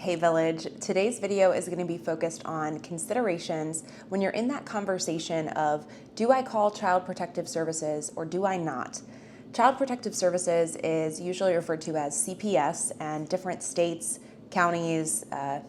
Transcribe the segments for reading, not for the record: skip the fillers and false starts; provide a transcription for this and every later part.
Hey Village, today's video is going to be focused on considerations when you're in that conversation of, do I call Child Protective Services or do I not? Child Protective Services is usually referred to as CPS, and different states, counties,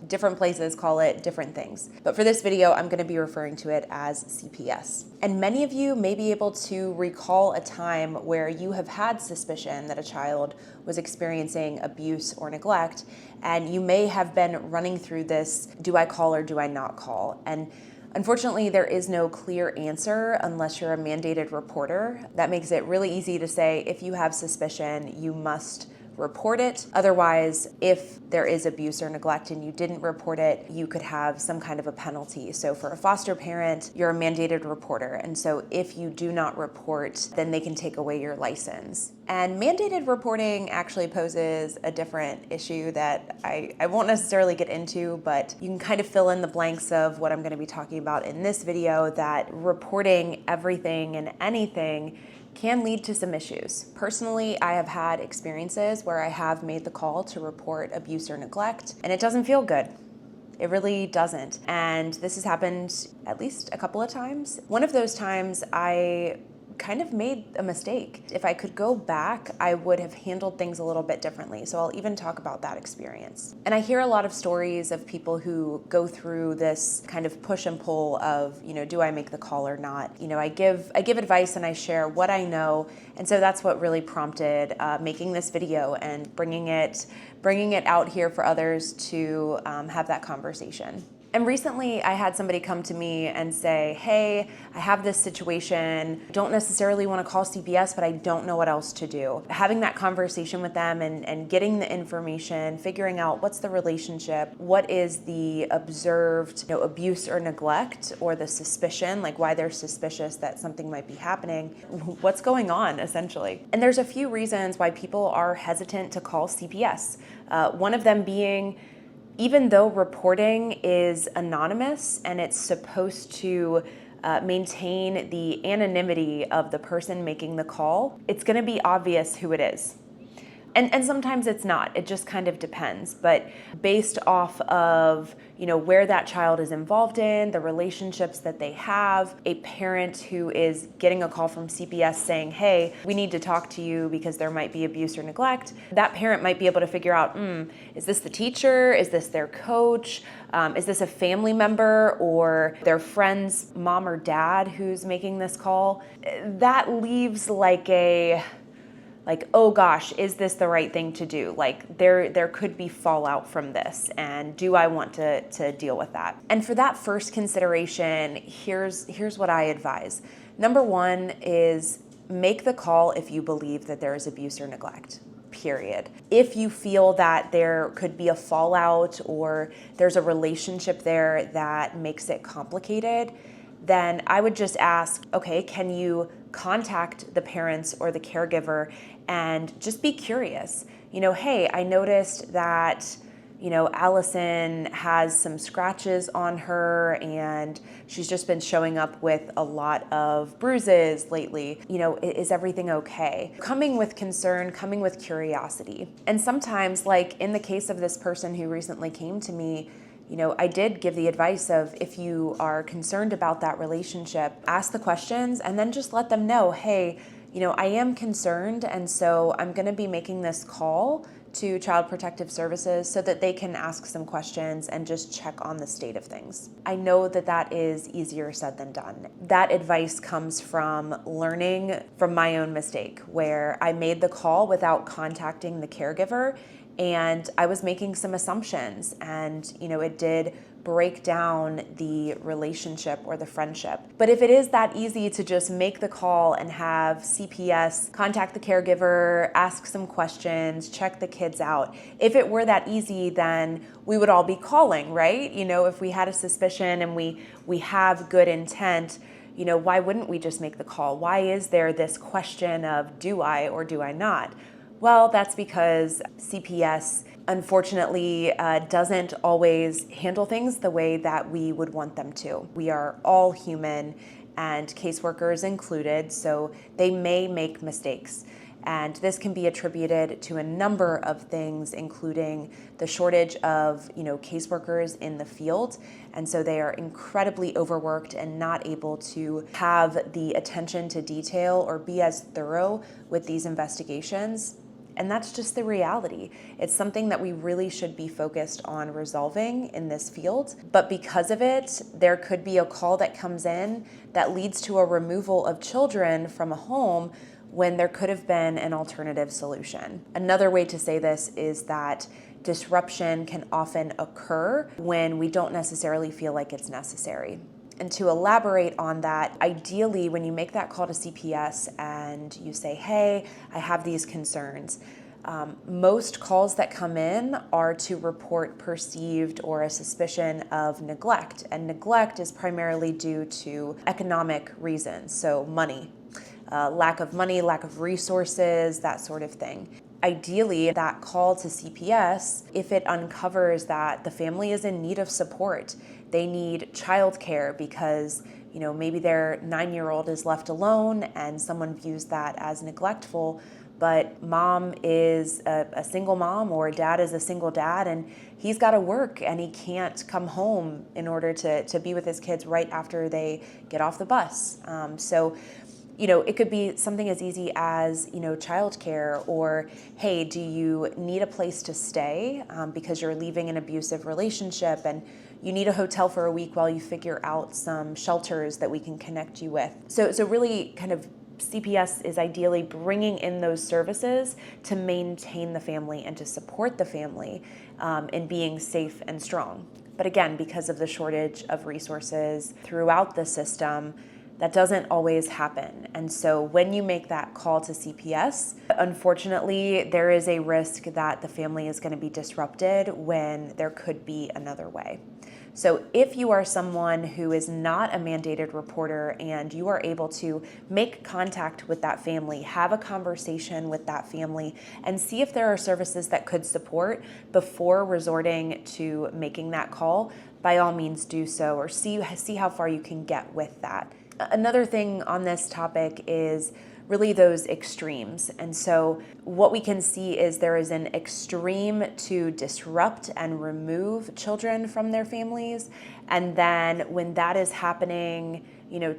different places call it different things. But for this video, I'm going to be referring to it as CPS. And many of you may be able to recall a time where you have had suspicion that a child was experiencing abuse or neglect, and you may have been running through this, do I call or do I not call? And unfortunately, there is no clear answer unless you're a mandated reporter. That makes it really easy to say, if you have suspicion, you must report it. Otherwise, if there is abuse or neglect and you didn't report it, you could have some kind of a penalty. So for a foster parent, you're a mandated reporter. And so if you do not report, then they can take away your license. And mandated reporting actually poses a different issue that I won't necessarily get into, but you can kind of fill in the blanks of what I'm going to be talking about in this video, that reporting everything and anything can lead to some issues. Personally, I have had experiences where I have made the call to report abuse or neglect, and it doesn't feel good. It really doesn't. And this has happened at least a couple of times. One of those times I kind of made a mistake. If I could go back, I would have handled things a little bit differently. So I'll even talk about that experience. And I hear a lot of stories of people who go through this kind of push and pull of, do I make the call or not? I give advice and I share what I know. And so that's what really prompted making this video and bringing it out here for others to have that conversation. And recently I had somebody come to me and say, hey, I have this situation, don't necessarily want to call CPS, but I don't know what else to do. Having that conversation with them and getting the information, figuring out what's the relationship, what is the observed abuse or neglect, or the suspicion, like why they're suspicious that something might be happening, what's going on essentially. And there's a few reasons why people are hesitant to call CPS. One of them being, even though reporting is anonymous and it's supposed to maintain the anonymity of the person making the call, it's going to be obvious who it is. And sometimes it's not. It just kind of depends. But based off of where that child is involved in, the relationships that they have, a parent who is getting a call from CPS saying, hey, we need to talk to you because there might be abuse or neglect, that parent might be able to figure out, is this the teacher? Is this their coach? Is this a family member or their friend's mom or dad who's making this call? That leaves like, oh gosh, is this the right thing to do? Like there could be fallout from this, and do I want to deal with that? And for that first consideration, here's what I advise. Number one is make the call if you believe that there is abuse or neglect, period. If you feel that there could be a fallout or there's a relationship there that makes it complicated, then I would just ask, okay, can you contact the parents or the caregiver and just be curious? Hey, I noticed that, Allison has some scratches on her and she's just been showing up with a lot of bruises lately. Is everything okay? Coming with concern, coming with curiosity. And sometimes, like in the case of this person who recently came to me, I did give the advice of, if you are concerned about that relationship, ask the questions and then just let them know, hey, I am concerned, and so I'm going to be making this call to Child Protective Services so that they can ask some questions and just check on the state of things. I know that is easier said than done. That advice comes from learning from my own mistake, where I made the call without contacting the caregiver, and I was making some assumptions, and it did break down the relationship or the friendship. But if it is that easy to just make the call and have CPS contact the caregiver, ask some questions, check the kids out, if it were that easy, then we would all be calling, right? If we had a suspicion and we have good intent, why wouldn't we just make the call? Why is there this question of, do I or do I not? Well, that's because CPS unfortunately doesn't always handle things the way that we would want them to. We are all human, and caseworkers included, so they may make mistakes. And this can be attributed to a number of things, including the shortage of, caseworkers in the field. And so they are incredibly overworked and not able to have the attention to detail or be as thorough with these investigations. And that's just the reality. It's something that we really should be focused on resolving in this field. But because of it, there could be a call that comes in that leads to a removal of children from a home when there could have been an alternative solution. Another way to say this is that disruption can often occur when we don't necessarily feel like it's necessary. And to elaborate on that, ideally, when you make that call to CPS and you say, hey, I have these concerns, most calls that come in are to report perceived or a suspicion of neglect. And neglect is primarily due to economic reasons, so money, lack of money, lack of resources, that sort of thing. Ideally, that call to CPS, if it uncovers that the family is in need of support, they need childcare because, maybe their 9-year-old is left alone and someone views that as neglectful, but mom is a single mom or dad is a single dad and he's got to work and he can't come home in order to be with his kids right after they get off the bus. It could be something as easy as, childcare, or, hey, do you need a place to stay because you're leaving an abusive relationship and you need a hotel for a week while you figure out some shelters that we can connect you with. So really kind of CPS is ideally bringing in those services to maintain the family and to support the family in being safe and strong. But again, because of the shortage of resources throughout the system, that doesn't always happen. And so when you make that call to CPS, unfortunately, there is a risk that the family is going to be disrupted when there could be another way. So if you are someone who is not a mandated reporter and you are able to make contact with that family, have a conversation with that family, and see if there are services that could support before resorting to making that call, by all means do so, or see how far you can get with that. Another thing on this topic is really those extremes. And so what we can see is there is an extreme to disrupt and remove children from their families. And then when that is happening,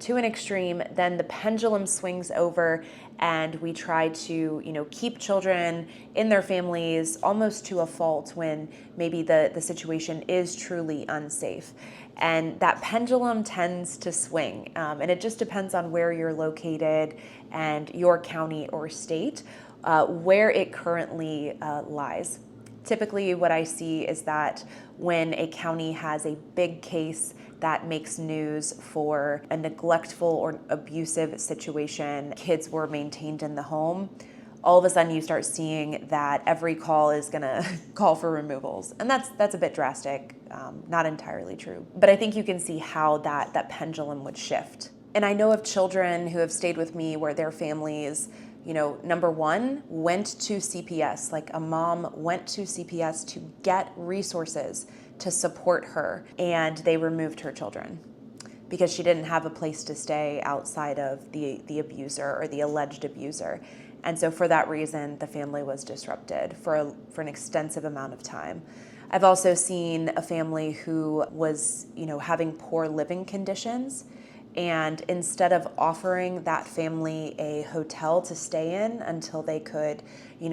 to an extreme, then the pendulum swings over and we try to, keep children in their families almost to a fault when maybe the situation is truly unsafe. And that pendulum tends to swing, and it just depends on where you're located and your county or state, where it currently lies. Typically, what I see is that when a county has a big case that makes news for a neglectful or abusive situation, kids were maintained in the home, all of a sudden you start seeing that every call is going to call for removals. And that's a bit drastic, not entirely true. But I think you can see how that pendulum would shift. And I know of children who have stayed with me where their families, number one, went to CPS, like a mom went to CPS to get resources to support her, and they removed her children because she didn't have a place to stay outside of the abuser or the alleged abuser. And so for that reason, the family was disrupted for an extensive amount of time. I've also seen a family who was, having poor living conditions, and instead of offering that family a hotel to stay in until they could,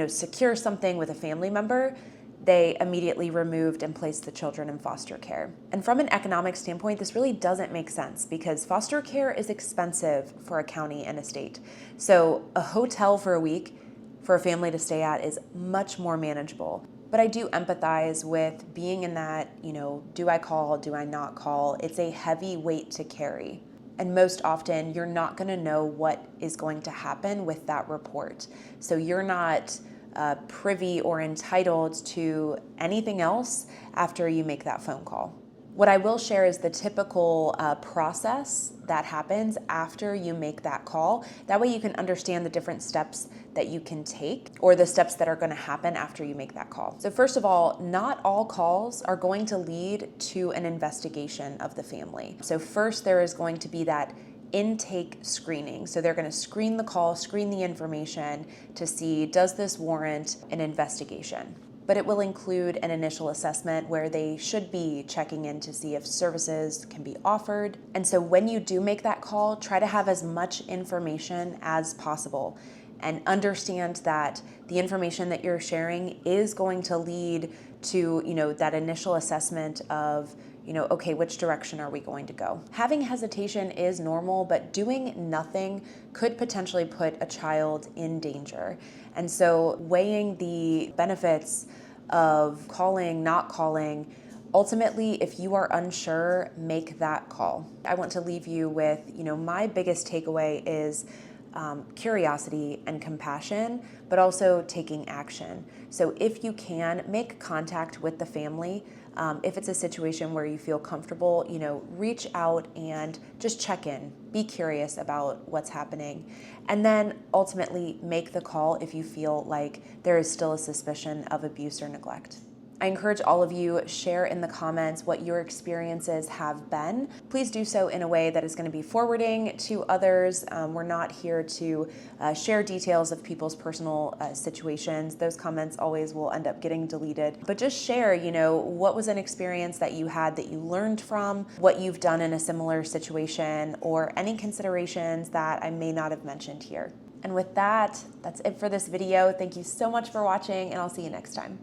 secure something with a family member, they immediately removed and placed the children in foster care. And from an economic standpoint, this really doesn't make sense because foster care is expensive for a county and a state. So a hotel for a week for a family to stay at is much more manageable. But I do empathize with being in that, do I call, do I not call? It's a heavy weight to carry. And most often, you're not going to know what is going to happen with that report. So you're not privy or entitled to anything else after you make that phone call. What I will share is the typical process that happens after you make that call. That way you can understand the different steps that you can take or the steps that are going to happen after you make that call. So first of all, not all calls are going to lead to an investigation of the family. So first there is going to be that intake screening. So they're going to screen the call, screen the information to see, does this warrant an investigation? But it will include an initial assessment where they should be checking in to see if services can be offered. And so when you do make that call, try to have as much information as possible and understand that the information that you're sharing is going to lead to, that initial assessment of, okay, which direction are we going to go? Having hesitation is normal, but doing nothing could potentially put a child in danger. And so weighing the benefits of calling, not calling, ultimately, if you are unsure, make that call. I want to leave you with, my biggest takeaway is curiosity and compassion, but also taking action. So if you can, make contact with the family. If it's a situation where you feel comfortable, reach out and just check in. Be curious about what's happening. And then ultimately make the call if you feel like there is still a suspicion of abuse or neglect. I encourage all of you, share in the comments what your experiences have been. Please do so in a way that is going to be forwarding to others. We're not here to share details of people's personal situations. Those comments always will end up getting deleted. But just share, what was an experience that you had that you learned from, what you've done in a similar situation, or any considerations that I may not have mentioned here. And with that, that's it for this video. Thank you so much for watching, and I'll see you next time.